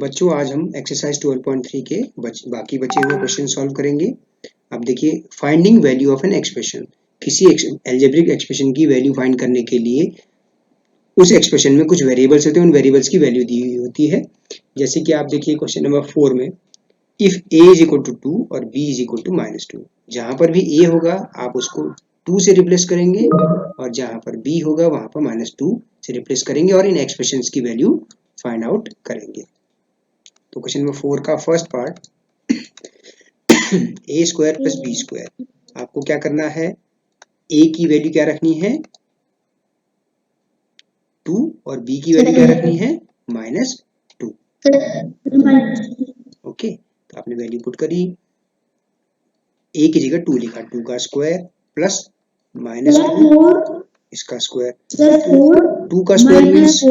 बच्चों आज हम एक्सरसाइज 12.3 के बाकी बचे हुए क्वेश्चन सॉल्व करेंगे। अब देखिए, finding value of an expression. किसी एल्जेब्रिक एक्सप्रेशन की वैल्यू फाइंड करने के लिए उस एक्सप्रेशन में कुछ वेरिएबल्स होते हैं, उन वेरिएबल्स की वैल्यू दी हुई होती है। जैसे कि आप देखिए क्वेश्चन नंबर 4 में, if a is equal to 2 और b इज इक्वल टू -2, जहां पर भी a होगा आप उसको 2 से रिप्लेस करेंगे और जहां पर b होगा वहां पर -2 से रिप्लेस करेंगे और इन एक्सप्रेशंस की वैल्यू फाइंड आउट करेंगे। तो क्वेश्चन नंबर 4 का फर्स्ट पार्ट, ए स्क्वायर प्लस बी स्क्वायर, आपको क्या करना है, ए की वैल्यू क्या रखनी है 2 और बी की वैल्यू क्या रखनी है -2। ओके, तो आपने वैल्यू पुट करी, ए की जगह 2 लिखा, 2 का स्क्वायर प्लस -2 इसका स्क्वायर। 2 का स्क्वायर मीन्स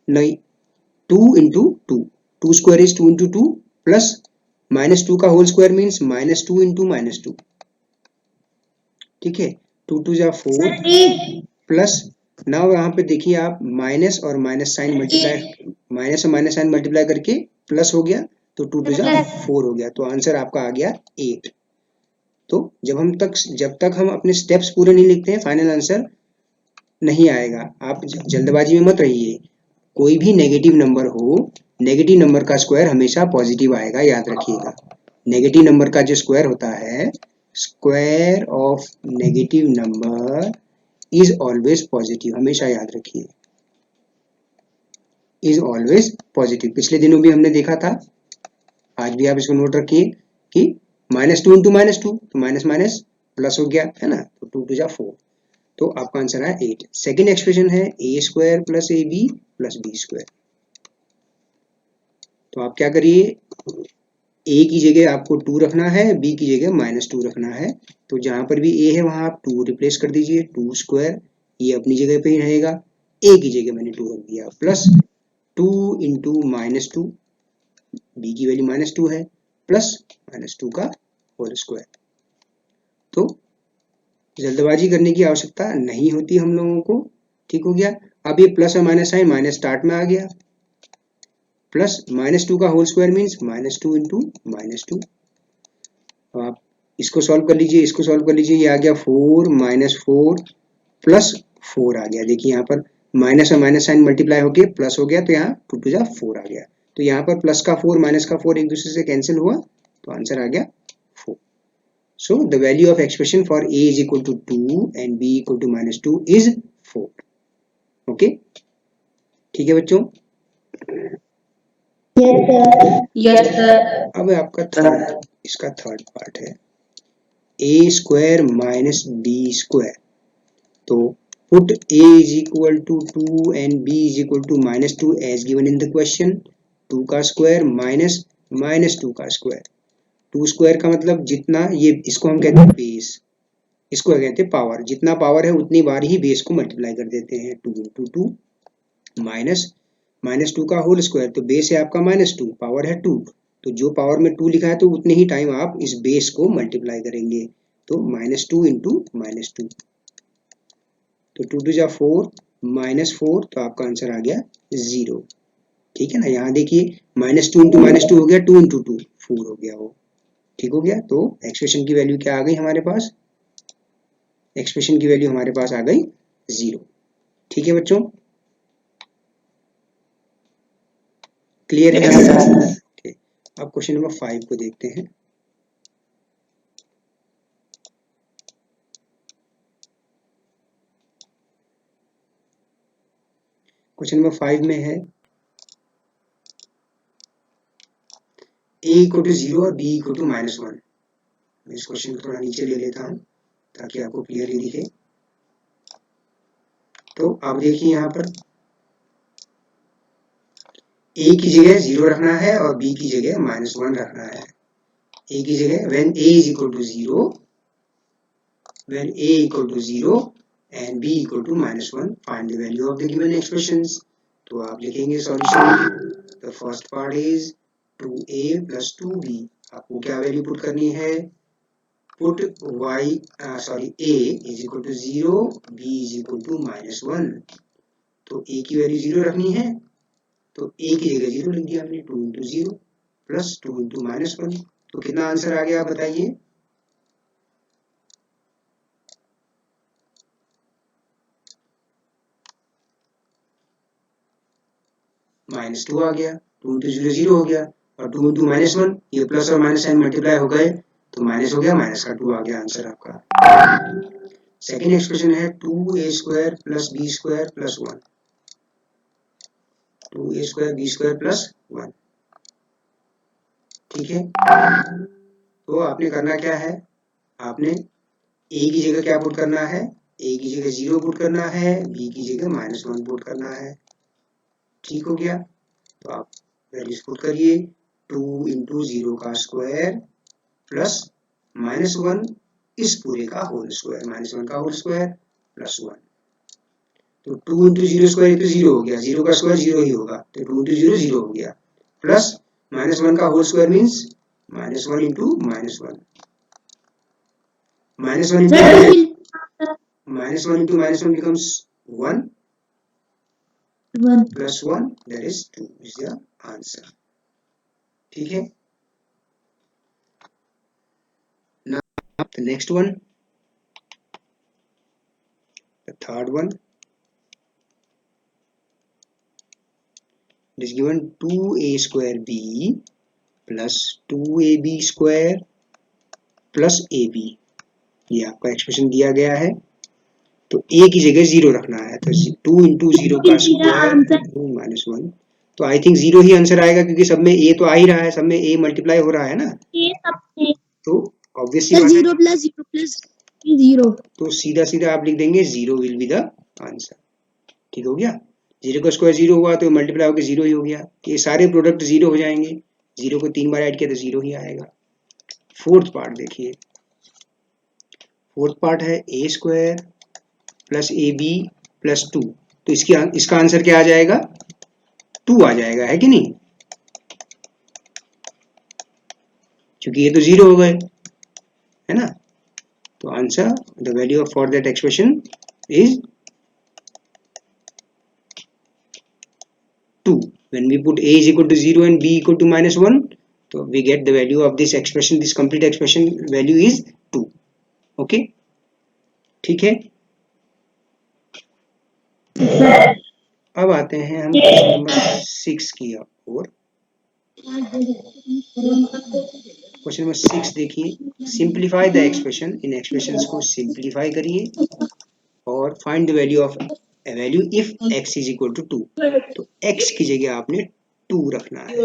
नहीं, 2 into 2 square is 2 into 2 plus -2 का होल स्क्वायर मीन्स -2 इंटू -2। ठीक है, 2 2 जा 4 प्लस, नाउ यहाँ पे देखिए आप माइनस और माइनस साइन मल्टीप्लाई, माइनस और माइनस साइन मल्टीप्लाई करके प्लस हो गया, तो 2 2 जा 4 हो गया, तो आंसर आपका आ गया 8। तो जब तक हम अपने स्टेप्स पूरे नहीं लिखते हैं फाइनल आंसर नहीं आएगा। आप जल्दबाजी में मत रहिए, कोई भी नेगेटिव नंबर हो, नेगेटिव नंबर का स्क्वायर हमेशा पॉजिटिव आएगा, याद रखिएगा। नेगेटिव नंबर का जो स्क्वायर होता है, square of negative number is always positive, हमेशा याद रखिए, इज ऑलवेज पॉजिटिव। पिछले दिनों भी हमने देखा था, आज भी आप इसको नोट रखिए कि -2 इंटू -2 तो माइनस माइनस प्लस हो गया है ना, तो 2 2 जा 4, तो आपका आंसर है 8। सेकेंड एक्सप्रेशन है ए square plus A B plus b square. तो आप क्या करिए, ए की जगह आपको 2 रखना है, बी की जगह -2 रखना है, तो जहां पर भी ए है वहां आप 2 रिप्लेस कर दीजिए, 2 स्क्वायर, ये अपनी जगह पे ही रहेगा, ए की जगह मैंने 2 रख दिया, प्लस 2 इंटू -2, बी की वैल्यू -2 है, प्लस -2 का होल स्क्वायर। तो जल्दबाजी करने की आवश्यकता नहीं होती हम लोगों को, ठीक हो गया। अब ये प्लस और माइनस साइन माइनस स्टार्ट में आ गया, प्लस -2 का होल स्क्वायर मीन्स -2 इंटू -2। तो आप इसको सॉल्व कर लीजिए, इसको सॉल्व कर लीजिए, ये आ गया 4 -4 प्लस 4 आ गया। देखिए यहाँ पर माइनस और माइनस साइन मल्टीप्लाई होके प्लस हो गया, तो यहाँ 2 2 जा 4 आ गया, तो यहाँ पर प्लस का 4 माइनस का 4 एक दूसरे से कैंसिल हुआ, तो आंसर आ गया 4। So the value of expression for a is equal to 2 and b equal to -2 is 4। Okay, ठीक है बच्चों। Yes sir. अब आपका थर्ड, इसका थर्ड पार्ट है ए स्क्वायर माइनस बी स्क्वायर। तो put a is equal to 2 and b is equal to -2 as given in the question। 2 का square minus -2 का स्क्वायर, 2 स्क्वायर का मतलब जितना, ये इसको हम कहते हैं बेस, इसको कहते हैं पावर, जितना पावर है उतनी बार ही बेस को मल्टीप्लाई कर देते हैं, 2 इंटू 2 माइनस -2 का होल स्क्वायर, तो बेस है आपका -2, पावर है 2, तो जो पावर में 2 लिखा है तो उतने ही टाइम आप इस बेस को मल्टीप्लाई करेंगे, तो -2 इंटू -2, तो 2 2 जा 4 -4, तो आपका आंसर आ गया 0। ठीक है ना, यहाँ देखिए -2 इंटू -2 हो गया 2 इंटू 2 4 हो गया वो, ठीक हो गया। तो एक्सप्रेशन की वैल्यू क्या आ गई हमारे पास, एक्सप्रेशन की वैल्यू हमारे पास आ गई 0। ठीक है बच्चों, क्लियर है? okay। अब क्वेश्चन नंबर 5 को देखते हैं। क्वेश्चन नंबर 5 में है a इक्वल टू 0 और b इक्वल टू -1। मैं इस क्वेश्चन को थोड़ा नीचे ले लेता हूँ ताकि आपको क्लियरली दिखे। तो आप देखिए यहाँ पर a की जगह 0 रखना है और b की जगह -1 रखना है। a की जगह when a is equal to 0, when a equal to 0 and b equal to -1, find the value of the given expressions। तो आप लिखेंगे solution, the first part is 2a plus 2b। आपको क्या वैल्यू पुट करनी है, put a is equal to 0, b is equal to -1। तो a की value 0 रखनी है, तो ए की जगह 0 लिख दिया हमने, 2 इंटू 0 प्लस 2 इंटू -1, तो कितना आंसर आ गया आप बताइए? -2 आ गया, 2 इंटू 0 0 हो गया, और 2 इंटू -1 ये प्लस और माइनस साइन मल्टीप्लाई हो गए तो माइनस हो गया, माइनस का 2 आ गया आंसर आपका। सेकेंड एक्सप्रेशन है 2a² plus b² plus 1, 2a² b² plus 1, ठीक है। तो आपने करना क्या है, आपने a की जगह क्या पुट करना है, a की जगह 0 पुट करना है, b की जगह -1 पुट करना है, ठीक हो गया। तो आप वैल्यूज पुट करिए, 2 इंटू 0 का स्क्वायर प्लस -1 इस पूरे का होल स्क्वायर, -1 का होल स्क्वायर प्लस 1, तो 2 इंटू 0 स्क्वायर तो 0 हो गया, 0 का स्क्वायर 0 ही होगा, तो 2 इंटू 0 0 हो गया, प्लस -1 का whole square means -1 into -1, -1 into -1 becomes 1 plus 1 that is 2 is the answer, ठीक है। Now the next one, the third one, it is given 2a square b plus 2ab square plus ab, ये आपका expression दिया गया है। तो a की जगह 0 रखना है, तो 2 इंटू 0 का स्क्वायर -1, तो आई थिंक 0 ही आंसर आएगा क्योंकि सब में a तो आ ही रहा है, सब में a मल्टीप्लाई हो रहा है ना, तो ऑब्वियसली 0 प्लस 0 प्लस 0, तो सीधा सीधा आप लिख देंगे 0 विल बी द आंसर, ठीक हो गया। 0 का स्क्वायर 0 हुआ तो मल्टीप्लाई होकर 0 ही हो गया, ये सारे प्रोडक्ट 0 हो जाएंगे, 0 को 3 बार ऐड किया तो 0 ही आएगा। फोर्थ पार्ट देखिए, फोर्थ पार्ट है a² प्लस ab प्लस 2, तो इसका आंसर क्या आ जाएगा, 2 आ जाएगा, है कि नहीं, क्योंकि ये तो 0 हो गए, है ना। तो answer, the value for that expression is 2. When we put a is equal to 0 and b equal to -1, so we get the value of this expression, this complete expression value is 2. Okay, ठीक है। अब आते हैं हम question number 6 की ओर। Question number 6 देखिए, simplify the expression, in expressions को simplify करिए और find the value of value if x is equal to 2, तो x की जगह आपने 2 रखना है,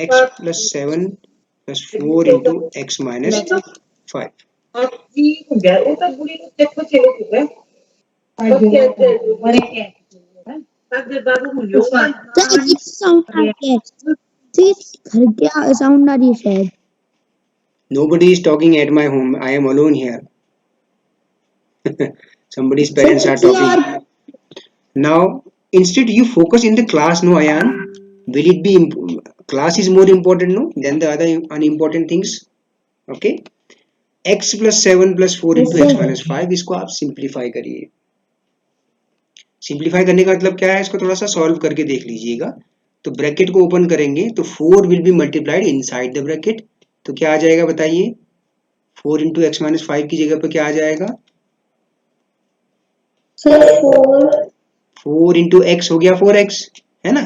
x plus 7 plus 4 into x minus 5, sound आ रही है शायद। nobody is talking at my home, I am alone here. Somebody's parents are talking. Now instead you focus in the class, no Ayan, will it be class is more important, no, than the other unimportant things, okay। x plus 7 plus 4 into x minus 5, इसको आप simplify करिए। Simplify करने का मतलब क्या है, इसको थोड़ा सा सॉल्व करके देख लीजिएगा। तो ब्रैकेट को ओपन करेंगे तो 4 will be multiplied inside the bracket, तो क्या आ जाएगा बताइए, 4 इंटू एक्स माइनस 5 की जगह पर क्या आ जाएगा, 4 इंटू एक्स हो गया 4x, है ना।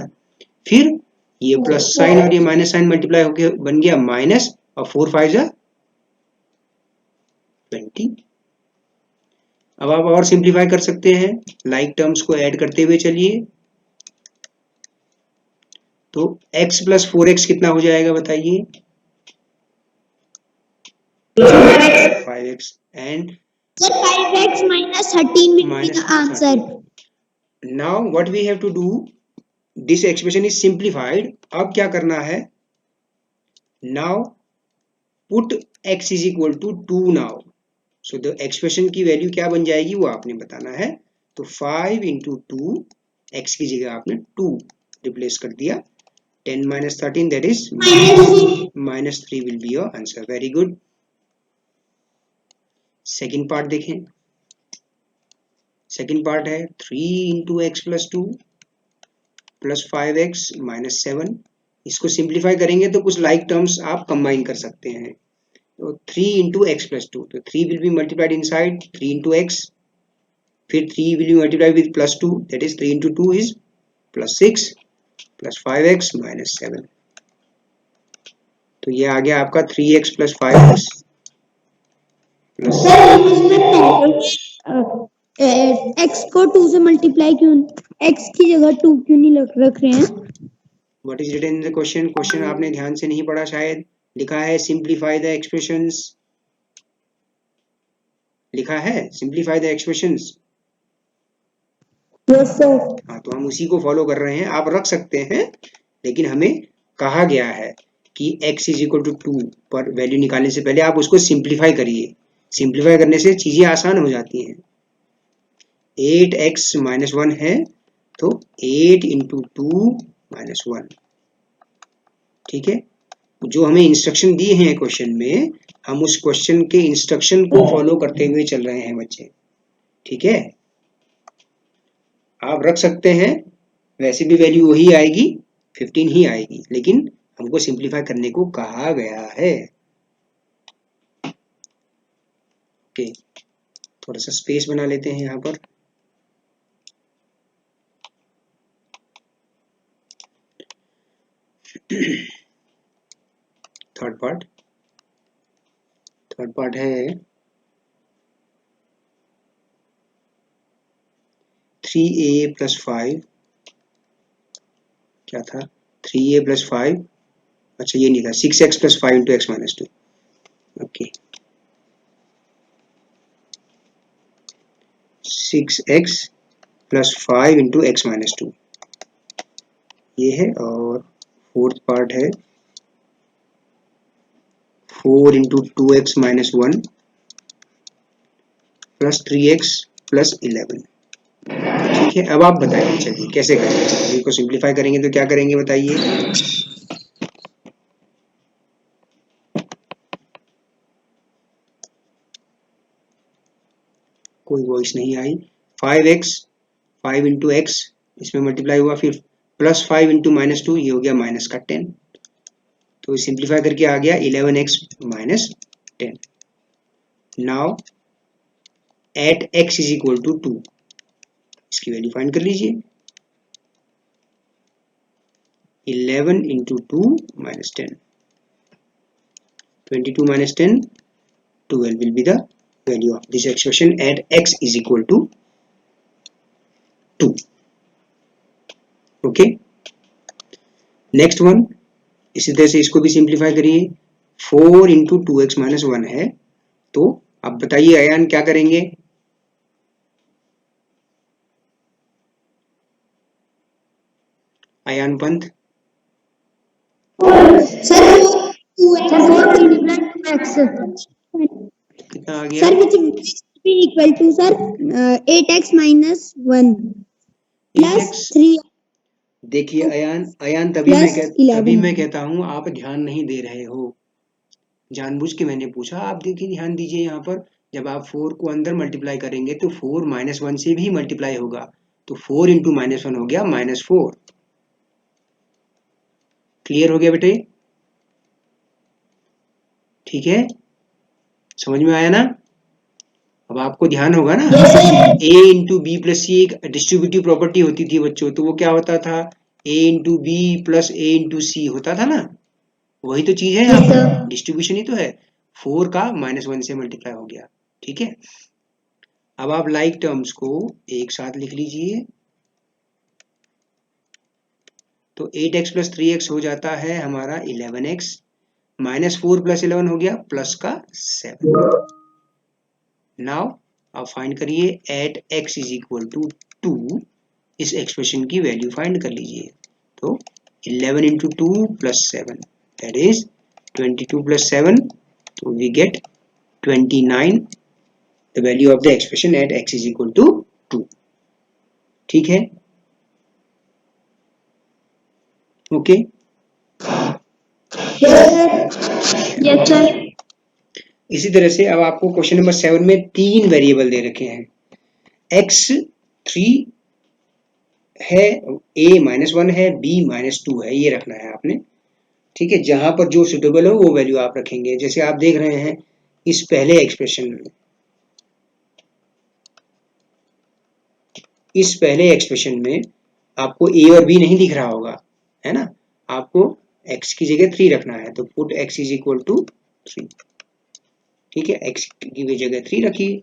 फिर ये प्लस साइन और ये माइनस साइन मल्टीप्लाई होकर बन गया माइनस, और 4 5 जा 20। अब आप और सिंप्लीफाई कर सकते हैं, लाइक टर्म्स को ऐड करते हुए चलिए, तो x प्लस 4x कितना हो जाएगा बताइए, 5x, and 5x minus 13 will be the answer. Now what we have to do, this expression is simplified, अब क्या करना है, now put x is equal to 2 now, so the expression की value क्या बन जाएगी वो आपने बताना है। तो 5 इंटू 2, x की जगह आपने 2 रिप्लेस कर दिया, 10 minus 13 that is -3 will be your answer, very good। Second part देखें, सेकेंड पार्ट है 3 into x plus 2 plus 5x minus 7। इसको सिंप्लीफाई करेंगे तो कुछ लाइक टर्म्स आप कंबाइन कर सकते हैं। तो 3 इंटू एक्स प्लस 2, तो 3 will be multiplied in side 3 into x, फिर 3 will be multiplied with plus 2, that is 3 into 2 is plus 6 plus 5x minus 7। तो ये आ गया आपका 3x plus 5x plus x को 2 से मल्टीप्लाई क्यों, एक्स की जगह 2 क्यों नहीं रख रहे हैं? What is written in the question? Question आपने ध्यान से नहीं पढ़ा शायद। लिखा है सिंप्लीफाई द एक्सप्रेशंस, लिखा है simplify the expressions. Yes sir. हाँ, तो हम उसी को फॉलो कर रहे हैं। आप रख सकते हैं, लेकिन हमें कहा गया है कि x इज इक्वल टू 2 पर वैल्यू निकालने से पहले आप उसको सिंप्लीफाई करिए। सिंप्लीफाई करने से चीजें आसान हो जाती हैं। 8x माइनस 1 है, तो 8 इंटू 2 माइनस 1। ठीक है, जो हमें इंस्ट्रक्शन दिए हैं क्वेश्चन में, हम उस क्वेश्चन के इंस्ट्रक्शन को फॉलो करते हुए चल रहे हैं बच्चे। ठीक है, आप रख सकते हैं, वैसे भी वैल्यू वही आएगी, 15 ही आएगी, लेकिन हमको सिंप्लीफाई करने को कहा गया है। ओके, थोड़ा सा स्पेस बना लेते हैं यहाँ पर। थर्ड पार्ट है 3a प्लस 5, क्या था 3a प्लस 5, अच्छा ये नहीं था, 6x plus 5 into x minus 2। Okay, 6x plus 5 into x minus 2 ये है। और फोर्थ पार्ट है 4 into 2x minus 1 plus 3x plus 11। ठीक है, अब आप बताइए, चलिए कैसे करेंगे। इनको सिंप्लीफाई करेंगे तो क्या करेंगे बताइए। कोई वॉइस नहीं आई। 5x 5 इंटू एक्स, इसमें मल्टीप्लाई हुआ, फिर प्लस 5 इंटू माइनस 2, ये हो गया माइनस का 10। तो सिंप्लीफाई करके आ गया 11x minus 10। Now at x is equal to 2, इसकी वैल्यू फाइंड कर लीजिए। 11 into 2 minus 10, 22 minus 10, 12 will be the value of this expression at x is equal to 2. Okay, next one, इसी तरह से इसको भी सिंप्लीफाई करिए। 4 इंटू 2x माइनस 1 है, तो अब बताइए अयान क्या करेंगे। अयान पंत सर 4 2x कितना आ गया sir, which be equal to sir 8x minus 1 plus 3। देखिए अयान, तभी मैं कहता हूँ आप ध्यान नहीं दे रहे हो। जानबूझ के मैंने पूछा, आप देखिए ध्यान दीजिए यहाँ पर। जब आप 4 को अंदर मल्टीप्लाई करेंगे तो 4 माइनस 1 से भी मल्टीप्लाई होगा, तो 4 इंटू माइनस 1 हो गया माइनस 4। क्लियर हो गया बेटे? ठीक है, समझ में आया ना? अब आपको ध्यान होगा ना, a इंटू बी प्लस सी एक डिस्ट्रीब्यूटिव प्रॉपर्टी होती थी बच्चों, तो वो क्या होता था, a into b plus a into c होता था ना। वही तो चीज है यहाँ पर, डिस्ट्रीब्यूशन ही तो है। 4 का माइनस 1 से मल्टीप्लाई हो गया। ठीक है, अब आप लाइक टर्म्स को एक साथ लिख लीजिए। तो 8x प्लस 3x हो जाता है हमारा 11x, माइनस 4 प्लस 11 हो गया प्लस का 7। नाउ आप फाइंड करिए at x is equal to 2, इस एक्सप्रेशन की वैल्यू फाइंड कर लीजिए। तो 11 into 2 plus 7, that is 22 plus 7, तो we get 29, the value of the expression at x is equal to 2। ठीक है, ओके। Yes sir. इसी तरह से अब आपको क्वेश्चन नंबर 7 में 3 वेरिएबल दे रखे हैं, x3 है, a -1 है, b -2 है, ये रखना है आपने। ठीक है, जहां पर जो सुटेबल हो वो वैल्यू आप रखेंगे। जैसे आप देख रहे हैं इस पहले एक्सप्रेशन में, आपको a और b नहीं दिख रहा होगा, है ना। आपको x की जगह 3 रखना है, तो put x is equal to 3। ठीक है, x की जगह 3 रखिए।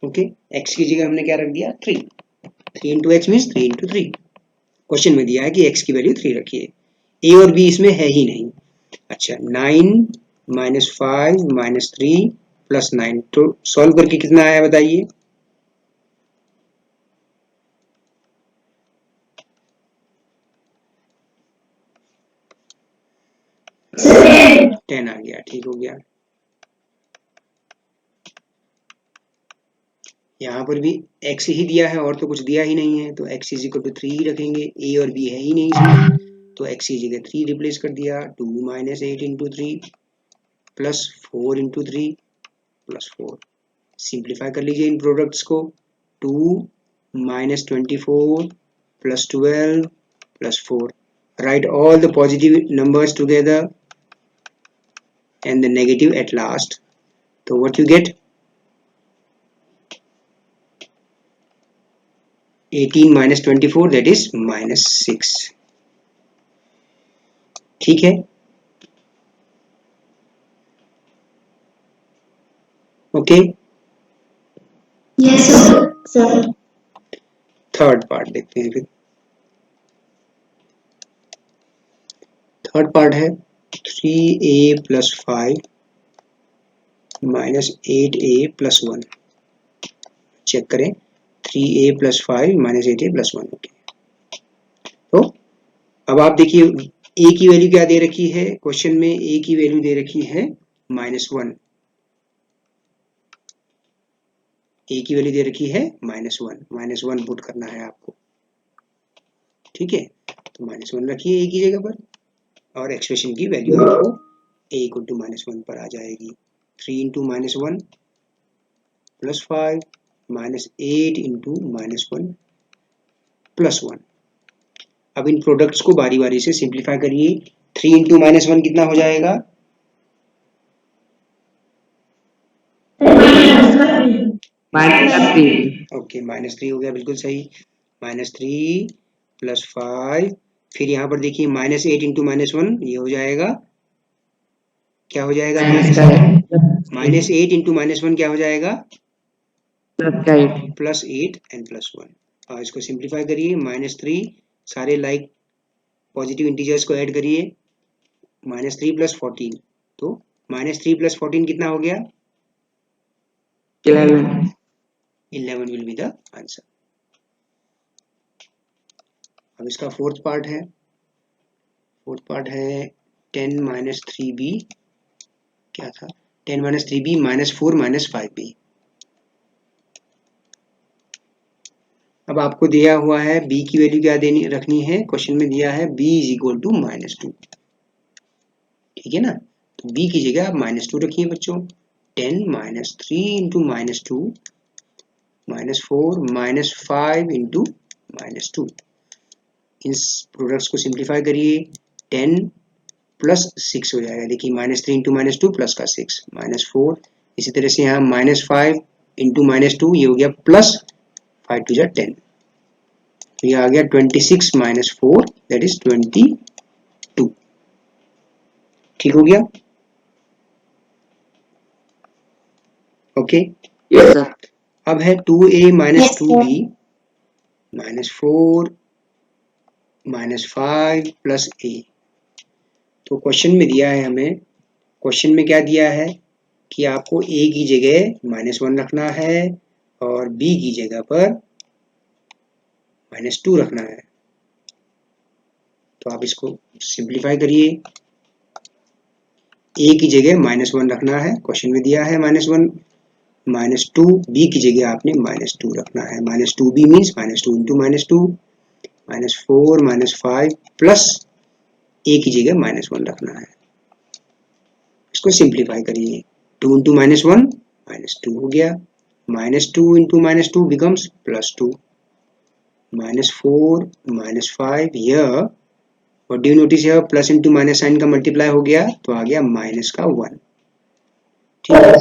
ओके, x की जगह हमने क्या रख दिया, 3। 3 into x means 3 into 3। Question में दिया है कि x की वैल्यू 3 रखिए, a और b इसमें है ही नहीं। अच्छा, 9 -5 -3 +9, तो सॉल्व करके कितना आया बताइए। टेन आ गया, ठीक हो गया। यहाँ पर भी x ही दिया है और तो कुछ दिया ही नहीं है, तो x इज इक्वल टू 3 ही रखेंगे, a और b है ही नहीं इसमें, तो x की जगह 3 रिप्लेस कर दिया। 2 - 8 into 3 plus 4 into 3 plus 4। Simplify कर लीजिए इन प्रोडक्ट्स को। 2 -24 plus 12 plus 4। Write all the positive numbers together and the negative at last. So what you get? 18 - 24, that is -6। ठीक है, okay. Yes, sir. Third part देखते हैं फिर। थर्ड पार्ट है 3a + 5 - 8a + 1। Check करें, 3a + 5 - 8a + 1। ओके, तो अब आप देखिए a की वैल्यू क्या दे रखी है क्वेश्चन में, a की वैल्यू दे रखी है -1। a की वैल्यू दे रखी है -1, -1 पुट करना है आपको। ठीक है, तो -1 रखिए a की जगह पर, और एक्सप्रेशन की वैल्यू आपको a इक्वल टू -1 पर आ जाएगी। 3 इंटू -1 + 5 -8 इंटू -1 + 1। अब इन प्रोडक्ट्स को बारी बारी से सिंप्लीफाई करिए। 3 इंटू -1 कितना हो जाएगा, -3। ओके, -3 हो गया, बिल्कुल सही। -3 + 5, फिर यहाँ पर देखिए -8 इंटू -1, ये हो जाएगा, क्या हो जाएगा, -8 इंटू -1 क्या हो जाएगा, +8 एंड +1। और इसको सिंप्लीफाई करिए। -3, सारे लाइक पॉजिटिव इंटीजर्स को ऐड करिए, -3 + 14, तो -3 + 14 कितना हो गया, 11 विल बी द आंसर। अब इसका फोर्थ पार्ट है 10 - 3b, क्या था, 10 - 3b -4 - 5b। अब आपको दिया हुआ है b की वैल्यू क्या देनी रखनी है, क्वेश्चन में दिया है b इज इक्वल टू -2। ठीक है ना, तो b की जगह आप -2 रखिए बच्चों। 10 - 3 इंटू -2 -4 -5 इंटू -2। इन प्रोडक्ट्स को सिंप्लीफाई करिए। 10 + 6 हो जाएगा, देखिए -3 इंटू -2 प्लस का 6 -4। इसी तरह से यहाँ -5 इंटू -2, ये हो गया +5 टू 10, तो ये आ गया 26 - 4, दैट इज 22। ठीक हो गया, ओके। Yes sir. अब है 2a - 2b -4 -5 + a। तो क्वेश्चन में दिया है हमें, क्वेश्चन में क्या दिया है कि आपको a की जगह -1 रखना है और b की जगह पर -2 रखना है। तो आप इसको सिंप्लीफाई करिए। a की जगह -1 रखना है, क्वेश्चन में दिया है -1, -2, b की जगह आपने -2 रखना है। -2b means -2 into -2 -4 -5 plus a की जगह -1 रखना है। इसको सिंप्लीफाई करिए, 2 इंटू -1 -2 हो गया, -2 into -2 becomes +2, -4 -5 here what do you notice here, plus into minus sign का मल्टीप्लाई हो गया तो आ गया माइनस का 1, ठीक है।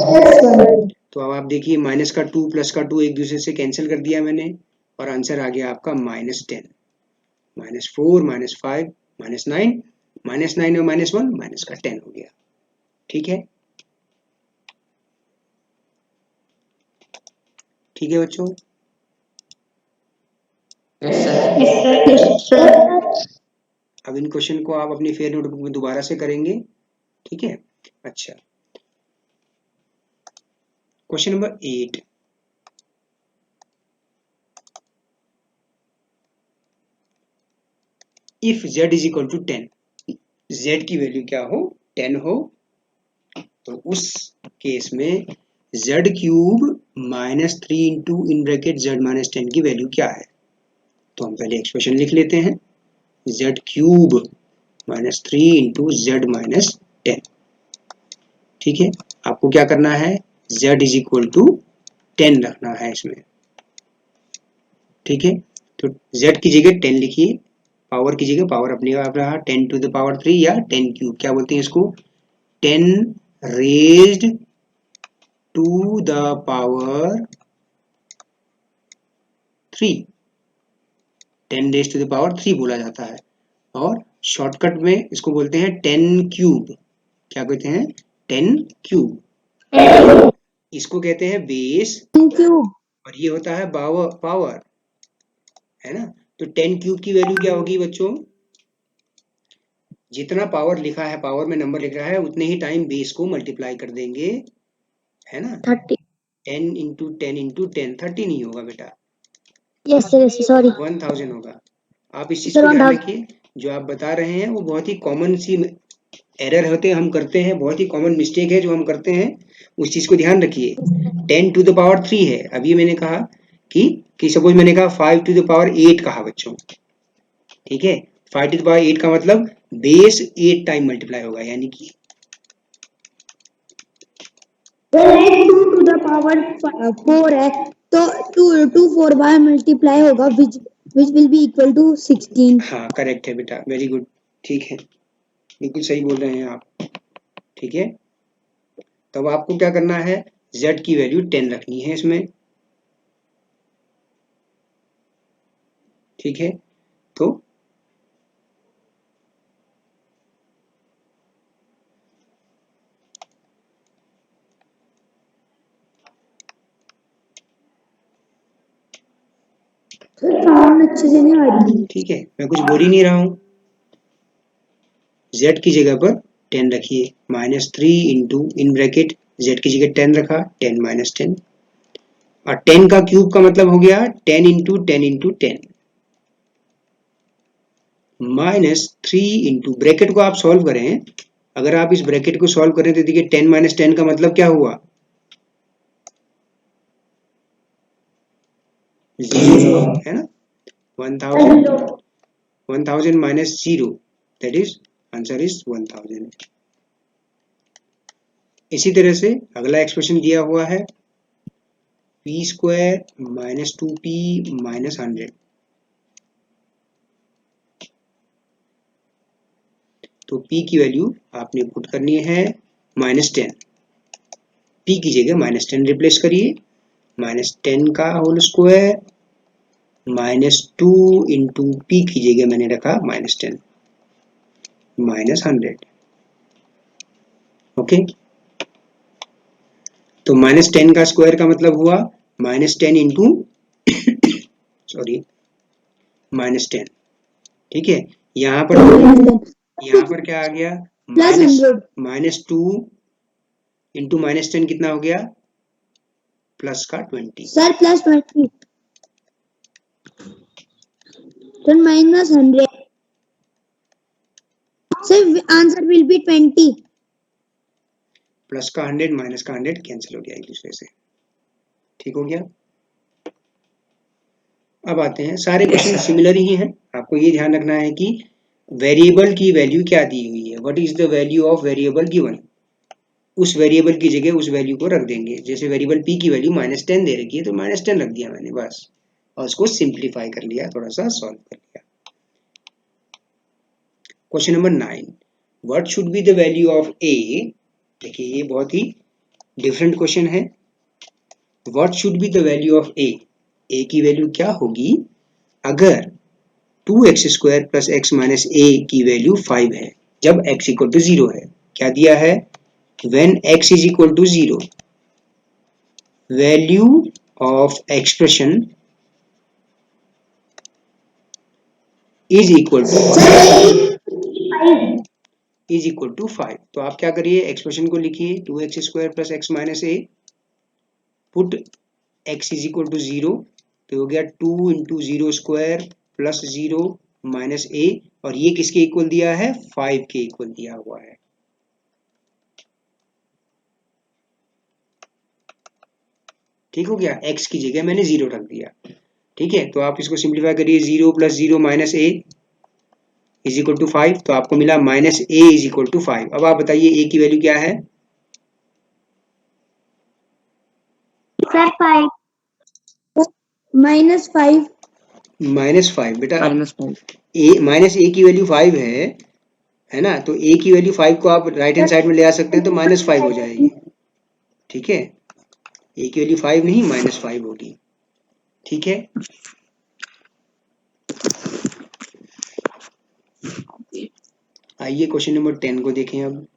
तो अब आप देखिए माइनस का 2 प्लस का 2 एक दूसरे से कैंसिल कर दिया मैंने और आंसर आ गया आपका -10, -4 -5 -9, -9 और -1 माइनस का 10 हो गया, ठीक है। ठीक है बच्चों, अब इन क्वेश्चन को आप अपनी फेयर नोटबुक में दोबारा से करेंगे, ठीक है। अच्छा, question number 8, if z is equal to 10, z की वैल्यू क्या हो, 10 हो, तो उस केस में z cube -3 into in bracket z -10 की वैल्यू क्या है। तो हम पहले एक्सप्रेशन लिख लेते हैं, z क्यूब -3 इंटू z -10, ठीक है। आपको क्या करना है, z इज इक्वल टू 10 रखना है इसमें, ठीक है। तो z की जगह 10 लिखिए, पावर की जगह पावर अपने आप रहा 10 टू द पावर 3 या 10 क्यूब, क्या बोलते हैं इसको, 10 raised to the power 3, 10 raised to the power 3 बोला जाता है, और शॉर्टकट में इसको बोलते हैं 10 क्यूब, क्या कहते हैं, 10 क्यूब, इसको कहते हैं बेस और ये होता है पावर, है ना। तो 10 क्यूब की वैल्यू क्या होगी बच्चों, जितना पावर लिखा है, पावर में नंबर लिख रहा है उतने ही टाइम बेस को मल्टीप्लाई कर देंगे, है ना। 30 10 इंटू 10 इंटू 10, 30 नहीं होगा बेटा, यस सर, सॉरी 1000 होगा। आप इस चीज को ध्यान रखिए, जो आप बता रहे हैं वो बहुत ही कॉमन सी एरर होते हैं, हम करते हैं, बहुत ही कॉमन मिस्टेक है जो हम करते हैं, उस चीज को ध्यान रखिए। 10 टू द पावर 3 है, अभी मैंने कहा कि सपोज मैंने कहा 5 टू द पावर 8 कहा बच्चों, ठीक है। 5 टू द पावर 8 का मतलब बेस 8 टाइम मल्टीप्लाई होगा, यानी कि 2 to the power 4 है, तो 2 4 बार मल्टीप्लाई होगा, which will be equal to 16। हाँ करेक्ट है बेटा, वेरी गुड, ठीक है, बिल्कुल सही बोल रहे हैं आप, ठीक है। तब आपको क्या करना है, z की वैल्यू 10 रखनी है इसमें, ठीक है। तो अच्छे से नहीं आ रही, ठीक है, मैं कुछ बोल ही नहीं रहा हूँ, z की जगह पर 10 रखिए, -3 इंटू इन ब्रैकेट z की जगह 10 रखा, 10 -10, और 10 का क्यूब का मतलब हो गया 10 इंटू 10 इंटू 10, -3 इंटू ब्रैकेट को आप सॉल्व करें, अगर आप इस ब्रैकेट को सॉल्व करें तो देखिए 10 - 10 का मतलब क्या हुआ, 0, है ना। 1000 minus 0, that is answer is 1000। इसी तरह से अगला एक्सप्रेशन दिया हुआ है p² - 2p - 100, तो p की वैल्यू आपने पुट करनी है -10, p की जगह -10 रिप्लेस करिए, -10 का होल स्क्वायर -2 इंटू p की जगह मैंने रखा -10 -100, ओके। तो -10 का स्क्वायर का मतलब हुआ -10 इंटू सॉरी -10, ठीक है। यहाँ पर क्या आ गया, -2 इंटू -10 कितना हो गया, प्लस का 20, sir +20, then -100, sir answer will be 20। Plus का 100 माइनस का 100 कैंसिल हो गया एक दूसरे से, ठीक हो गया। अब आते हैं, सारे क्वेश्चन सिमिलर ही हैं, आपको ये ध्यान रखना है कि वेरिएबल की वैल्यू क्या दी हुई है, what is the value of variable given, उस वेरिएबल की जगह उस वैल्यू को रख देंगे। जैसे वेरिएबल p की वैल्यू -10 दे रखी है तो -10 रख दिया मैंने बस, और उसको सिंप्लीफाई कर लिया, थोड़ा सा सॉल्व कर लिया। Question number 9, what should be the value of a। देखिए ये बहुत ही डिफरेंट क्वेश्चन है। What should be the value of a, a की वैल्यू क्या होगी अगर 2x² plus x minus a की वैल्यू 5 है, जब x इक्वल टू 0 है। क्या दिया है, when x is equal to 0, value of expression is equal to 5। तो आप क्या करिए, एक्सप्रेशन को लिखिए 2x² plus x minus a, put x is equal to 0, तो हो गया 2 इंटू 0² प्लस 0 माइनस a, और ये किसके इक्वल दिया है, 5 के इक्वल दिया हुआ है। ठीक हो गया, x की जगह मैंने 0 रख दिया। ठीक है, तो आप इसको सिंप्लीफाई करिए, 0 plus 0 minus a is equal to 5, तो आपको मिला minus a is equal to 5। अब आप बताइए a की वैल्यू क्या है, सर 5 -5 -5 बेटा, माइनस a की वैल्यू 5 है ना, तो a की वैल्यू 5 को आप राइट हैंड साइड में ले आ सकते हैं, तो -5 हो जाएगी। ठीक है, a की वैल्यू 5 नहीं -5 होगी। ठीक है, आइए क्वेश्चन नंबर 10 को देखें अब।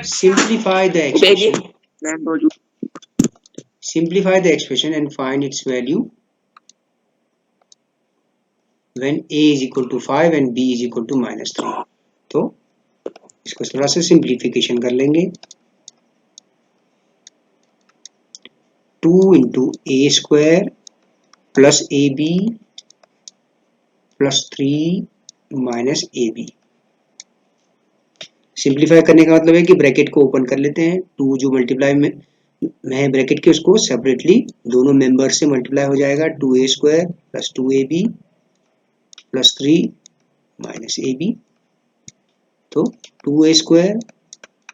Simplify the expression and find its value when a is equal to 5 and b is equal to -3। तो इसको थोड़ा सा सिंप्लीफिकेशन कर लेंगे। 2 into A square plus A B plus 3 minus A B. Simplify करने का मतलब है कि ब्रैकेट को ओपन कर लेते हैं, 2 जो मल्टीप्लाई में है ब्रैकेट के, उसको सेपरेटली दोनों मेंबर से मल्टीप्लाई हो जाएगा, 2a² plus 2ab plus 3 minus ए बी। तो 2a²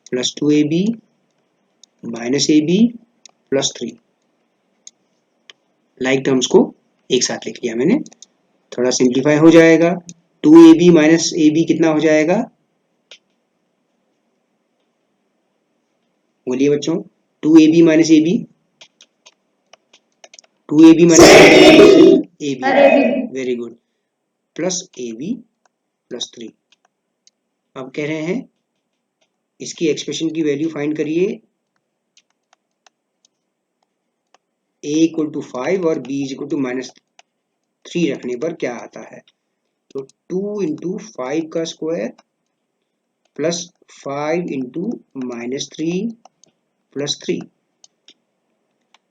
plus 2ab minus A B plus 3, like terms को एक साथ लिख लिया मैंने, थोड़ा सिंप्लीफाई हो जाएगा। 2ab माइनस ए बी कितना हो जाएगा, बोलिए बच्चों, 2ab minus A b, 2ab minus A b, very good, plus A B plus 3। अब कह रहे हैं इसकी एक्सप्रेशन की वैल्यू फाइंड करिए, a इक्वल टू 5 और b इक्वल टू -3 रखने पर क्या आता है। तो 2 इंटू 5 का स्क्वायर प्लस 5 इंटू -3 प्लस 3।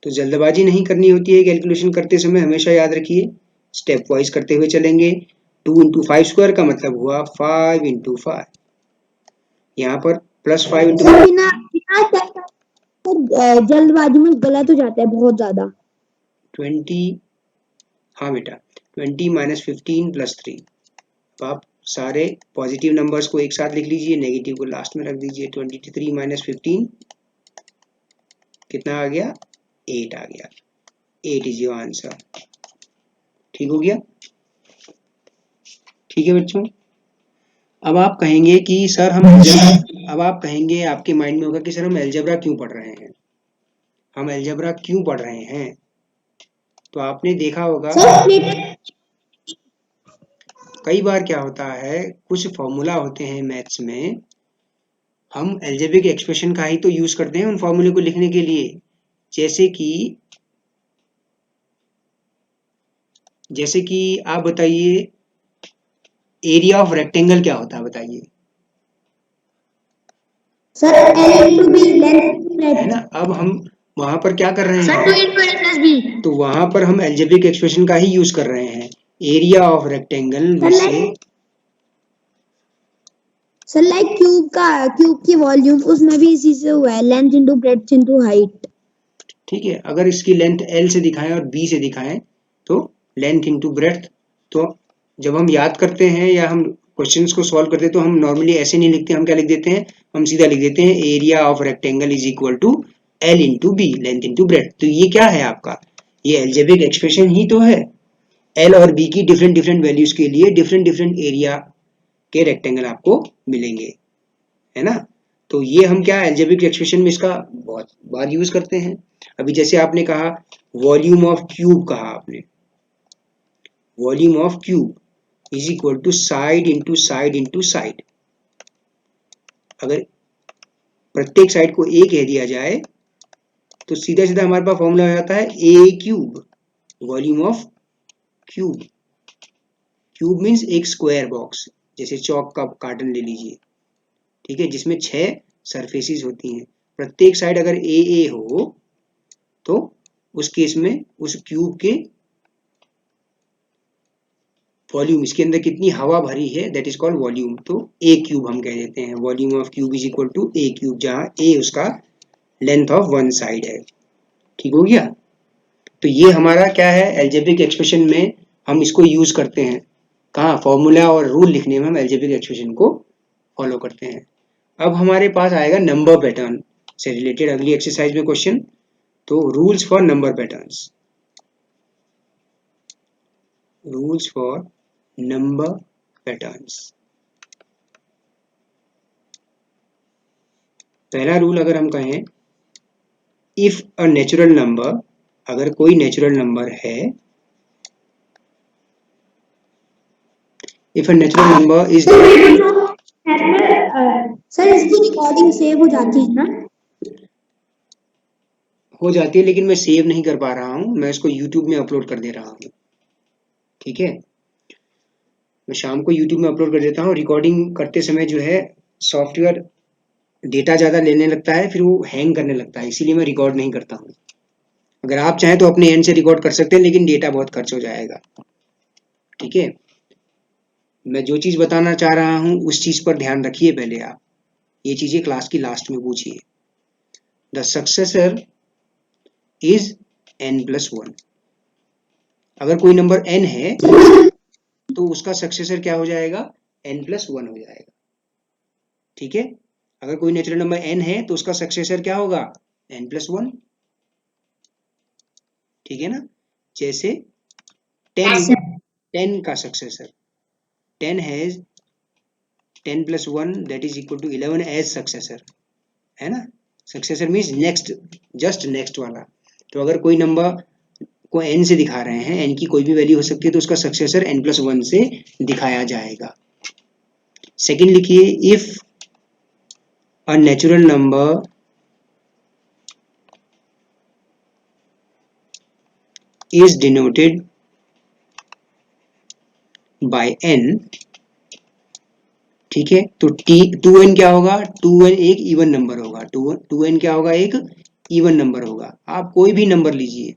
तो जल्दबाजी नहीं करनी होती है कैलकुलेशन करते समय, हमेशा याद रखिए, स्टेप वाइज करते हुए चलेंगे। 2 इंटू 5 स्क्वायर का मतलब हुआ 5 इंटू 5, यहाँ पर प्लस 5 इंटू, जल्दबाजी में गलत हो जाता है बहुत ज्यादा। 20, हाँ बेटा 20 माइनस 15 प्लस 3। तो आप सारे पॉजिटिव नंबर्स को एक साथ लिख लीजिए, नेगेटिव को लास्ट में रख दीजिए। 23 माइनस 15 कितना आ गया, 8 आ गया। 8 इज योर आंसर। ठीक हो गया, ठीक है बच्चों। अब आप कहेंगे कि सर अब आप कहेंगे, आपके माइंड में होगा कि सर हम अलजेब्रा क्यों पढ़ रहे हैं, हम अलजेब्रा क्यों पढ़ रहे हैं। तो आपने देखा होगा कई बार क्या होता है, कुछ फॉर्मूला होते हैं मैथ्स में, हम अलजेब्रिक एक्सप्रेशन का ही तो यूज करते हैं उन फॉर्मूले को लिखने के लिए। जैसे कि आप बताइए, एरिया ऑफ रेक्टेंगल क्या होता है, बताइए sir L into B length है ना। अब हम वहां पर क्या कर रहे हैं, तो वहां पर हम अलजेब्रिक एक्सप्रेशन का ही यूज कर रहे हैं। एरिया ऑफ रेक्टेंगल में से सर लाइक क्यूब की वॉल्यूम, उसमें भी इसी से हुआ है, length into breadth into height. ठीक है। अगर इसकी लेंथ एल से दिखाएं और बी से दिखाएं तो लेंथ इंटू ब्रेड्थ। तो जब हम याद करते हैं या हम क्वेश्चंस को सॉल्व करते हैं तो हम नॉर्मली ऐसे नहीं लिखते, हम क्या लिख देते हैं, हम सीधा लिख देते हैं area of rectangle is equal to l into b, length into breadth. तो ये क्या है आपका, ये एल्जेब्रिक एक्सप्रेशन ही तो है। एल और बी की डिफरेंट डिफरेंट वैल्यूज के लिए डिफरेंट डिफरेंट एरिया के रेक्टेंगल आपको मिलेंगे, है ना। तो ये हम क्या एल्जेब्रिक एक्सप्रेशन में इसका बहुत बार यूज करते हैं। अभी जैसे आपने कहा वॉल्यूम ऑफ क्यूब, कहा आपने volume of cube is equal to side into side into side. अगर प्रत्येक साइड को ए कह दिया जाए तो सीधा सीधा हमारे पास फॉर्मूला हो जाता है a cube, volume of cube. Cube means एक स्क्वायर बॉक्स, जैसे चौक का कार्टन ले लीजिए, ठीक है, जिसमें 6 सरफेसेस होती हैं। प्रत्येक साइड अगर ए हो तो उस केस में उस क्यूब के वॉल्यूम, इसके अंदर कितनी हवा भरी है, दैट इज कॉल्ड वॉल्यूम। तो ए क्यूब हम कह देते हैं, volume of cube is equal to a cube, जहां ए उसका लेंथ ऑफ वन साइड है। ठीक हो गया। तो ये हमारा क्या है, एल्जेब्रिक एक्सप्रेशन में हम इसको यूज करते हैं। कहाँ, फॉर्मूला और रूल लिखने में हम एल्जेब्रिक एक्सप्रेशन को फॉलो करते हैं। अब हमारे पास आएगा नंबर पैटर्न से रिलेटेड अगली एक्सरसाइज में क्वेश्चन। तो rules for number patterns, rules for number patterns. पहला रूल अगर हम कहें, इफ अ नेचुरल नंबर, अगर कोई नेचुरल नंबर है, if a natural number is, sir इसकी रिकॉर्डिंग सेव हो जाती है ना? हो जाती है लेकिन मैं सेव नहीं कर पा रहा हूं, मैं इसको यूट्यूब में अपलोड कर दे रहा हूं। ठीक है, मैं शाम को यूट्यूब में अपलोड कर देता हूँ। रिकॉर्डिंग करते समय जो है सॉफ्टवेयर डेटा ज़्यादा लेने लगता है, फिर वो हैंग करने लगता है, इसीलिए मैं रिकॉर्ड नहीं करता हूँ। अगर आप चाहें तो अपने एंड से रिकॉर्ड कर सकते हैं, लेकिन डेटा बहुत खर्च हो जाएगा। ठीक है, मैं जो चीज़ बताना चाह रहा हूँ उस चीज़ पर ध्यान रखिए पहले आप, ये चीज़ें क्लास की लास्ट में पूछिए। The successor is n+1। अगर कोई नंबर n है तो उसका सक्सेसर क्या हो जाएगा, n+1 हो जाएगा। ठीक है, अगर कोई नेचुरल नंबर n है तो उसका सक्सेसर क्या होगा, n+1। ठीक है ना। जैसे 10 का successor, 10 has 10+1 that is equal to 11 as successor, है ना। Successor means next, just next वाला। तो अगर कोई नंबर को n से दिखा रहे हैं, n की कोई भी वैल्यू हो सकती है, तो उसका सक्सेसर n+1 से दिखाया जाएगा। सेकेंड लिखिए, if a natural number is denoted by n, ठीक है, तो टू एन क्या होगा, टू एन एक इवन नंबर होगा, टू एन क्या होगा, एक इवन नंबर होगा। आप कोई भी नंबर लीजिए,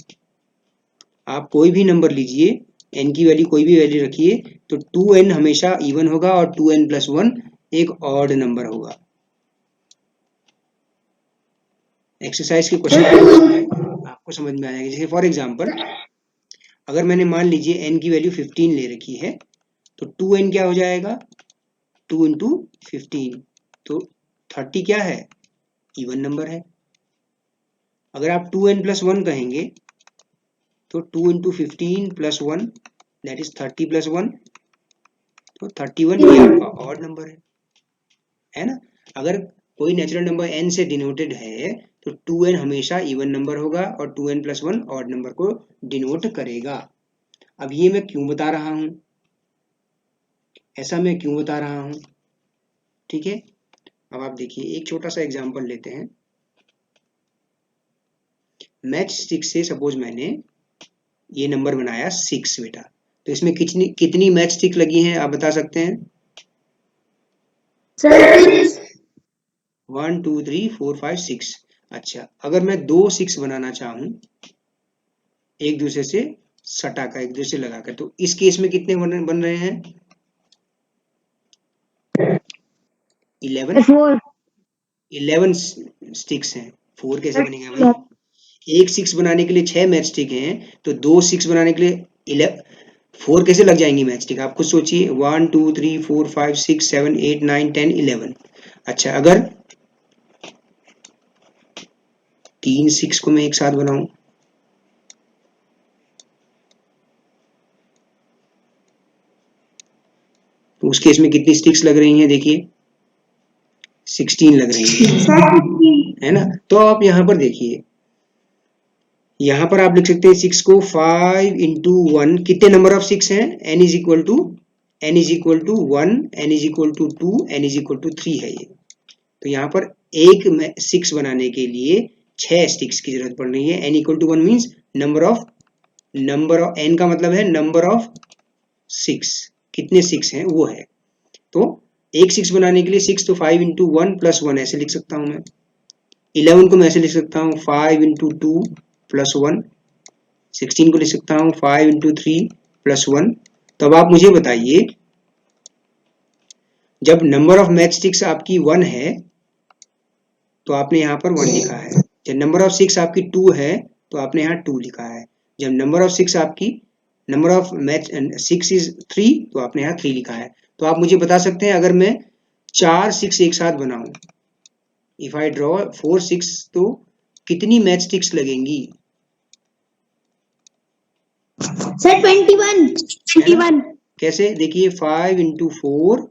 आप कोई भी नंबर लीजिए, एन की वैल्यू कोई भी वैल्यू रखिए, तो टू एन हमेशा इवन होगा और 2n+1 एक ऑड नंबर होगा। एक्सरसाइज के क्वेश्चन आपको समझ में आएगा। जैसे फॉर एग्जांपल, अगर मैंने मान लीजिए एन की वैल्यू 15 ले रखी है, तो 2n क्या हो जाएगा, 2 इंटू 15, तो 30 क्या है, इवन नंबर है। अगर आप 2n+1 कहेंगे तो 2 इंटू 15+1 दैट इज 30+1, तो 31 ये आपका ऑड नंबर है ना। अगर कोई नेचुरल नंबर n से डिनोटेड है तो 2n हमेशा इवन नंबर होगा और 2n+1 ऑड नंबर को डिनोट करेगा। अब ये मैं क्यों बता रहा हूं, ऐसा मैं क्यों बता रहा हूं, ठीक है। अब आप देखिए, एक छोटा सा एग्जांपल लेते हैं। मैच 6 से सपोज मैंने ये नंबर बनाया 6 बेटा, तो इसमें कितनी कितनी मैच स्टिक लगी हैं आप बता सकते हैं, 1 2 3 4 5 6। अच्छा, अगर मैं 2 6 बनाना चाहूं एक दूसरे से सटा कर, एक दूसरे से लगाकर, तो इस केस में कितने बन रहे हैं, 11 4 11 स्टिक्स हैं। 4 कैसे बनेगा भाई, एक 6 बनाने के लिए 6 मैच स्टिक हैं, तो 2 6 बनाने के लिए 4 कैसे लग जाएंगी मैच स्टिक? आप खुद सोचिए। 1 2 3 4 5 6 7 8 9 10 11। अच्छा, अगर 3 6 को मैं एक साथ बनाऊं, तो उस केस में कितनी स्टिक्स लग रही हैं? देखिए 16 लग रही है ना। तो आप यहाँ पर देखिए, यहाँ पर आप लिख सकते हैं 6 को 5 इंटू 1, कितने नंबर ऑफ 6 हैं? n is equal to 1, n is equal to 2, n is equal to 3 है ये। तो यहाँ पर एक 6 बनाने के लिए 6 स्टिक्स की जरूरत पड़ रही है। n equal to 1 means number of n का मतलब है नंबर ऑफ 6, कितने 6 हैं वो है। तो एक 6 बनाने के लिए 6 तो 5 इंटू 1 प्लस 1 ऐसे लिख सकता हूँ मैं। 11 को मैं ऐसे लिख सकता हूँ 5 इंटू 2 प्लस 1। 16 को लिख सकता हूँ 5 इंटू 3 प्लस 1। तो अब आप मुझे बताइए, जब नंबर ऑफ मैच स्टिक्स आपकी 1 है तो आपने यहाँ पर 1 लिखा है। जब नंबर ऑफ 6 आपकी 2 है तो आपने यहाँ 2 लिखा है। जब नंबर ऑफ 6 आपकी नंबर ऑफ मैच 6 इज 3 तो आपने यहाँ 3 लिखा है। तो आप मुझे बता सकते हैं, अगर मैं 4 6 एक साथ बनाऊं, इफ आई ड्रॉ 4 6, तो कितनी मैच स्टिक्स लगेंगी? सर 21। कैसे? देखिए 5 इंटू 4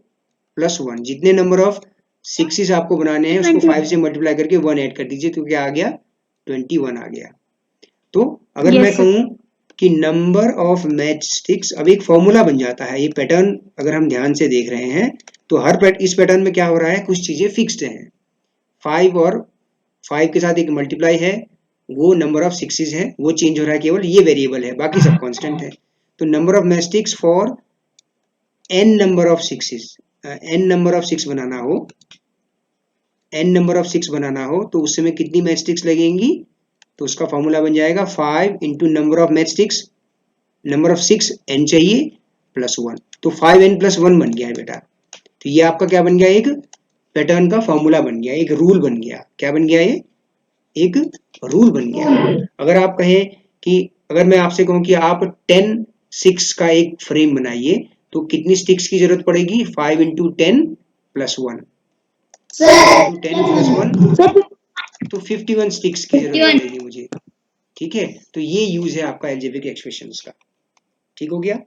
प्लस 1, जितने नंबर ऑफ 6 आपको बनाने हैं उसको 5 से मल्टीप्लाई करके 1 ऐड कर दीजिए, तो क्या आ गया? 21 आ गया। तो अगर मैं कहूं कि नंबर ऑफ मैच स्टिक्स, अब एक फॉर्मूला बन जाता है। ये पैटर्न अगर हम ध्यान से देख रहे हैं तो इस पैटर्न में क्या हो रहा है, कुछ चीजें फिक्स्ड हैं। 5 और 5 के साथ एक मल्टीप्लाई है, वो नंबर ऑफ 6 है, वो चेंज हो रहा है, केवल ये वेरिएबल है, बाकी सब कांस्टेंट है। तो number of match sticks for n number of 6, n number of 6 बनाना हो, n नंबर ऑफ 6 बनाना हो तो उस समय कितनी मैच स्टिक्स लगेंगी? तो उसका फॉर्मूला बन जाएगा 5 into number of match sticks, number of 6 n चाहिए प्लस 1, तो 5n प्लस 1 बन गया है बेटा। तो ये आपका क्या बन गया? एक पैटर्न का फॉर्मूला बन गया, एक रूल बन गया। क्या बन गया? ये एक रूल बन गया। अगर आप कहें कि, अगर मैं आपसे कहूं कि आप 10 6 का एक फ्रेम बनाइए तो कितनी स्टिक्स की जरूरत पड़ेगी? 5 इंटू 10 प्लस 1, 10 प्लस 1 तो 51 स्टिक्स की जरूरत पड़ेगी मुझे। ठीक है, तो ये यूज है आपका अलजेब्रिक एक्सप्रेशंस का। ठीक हो गया?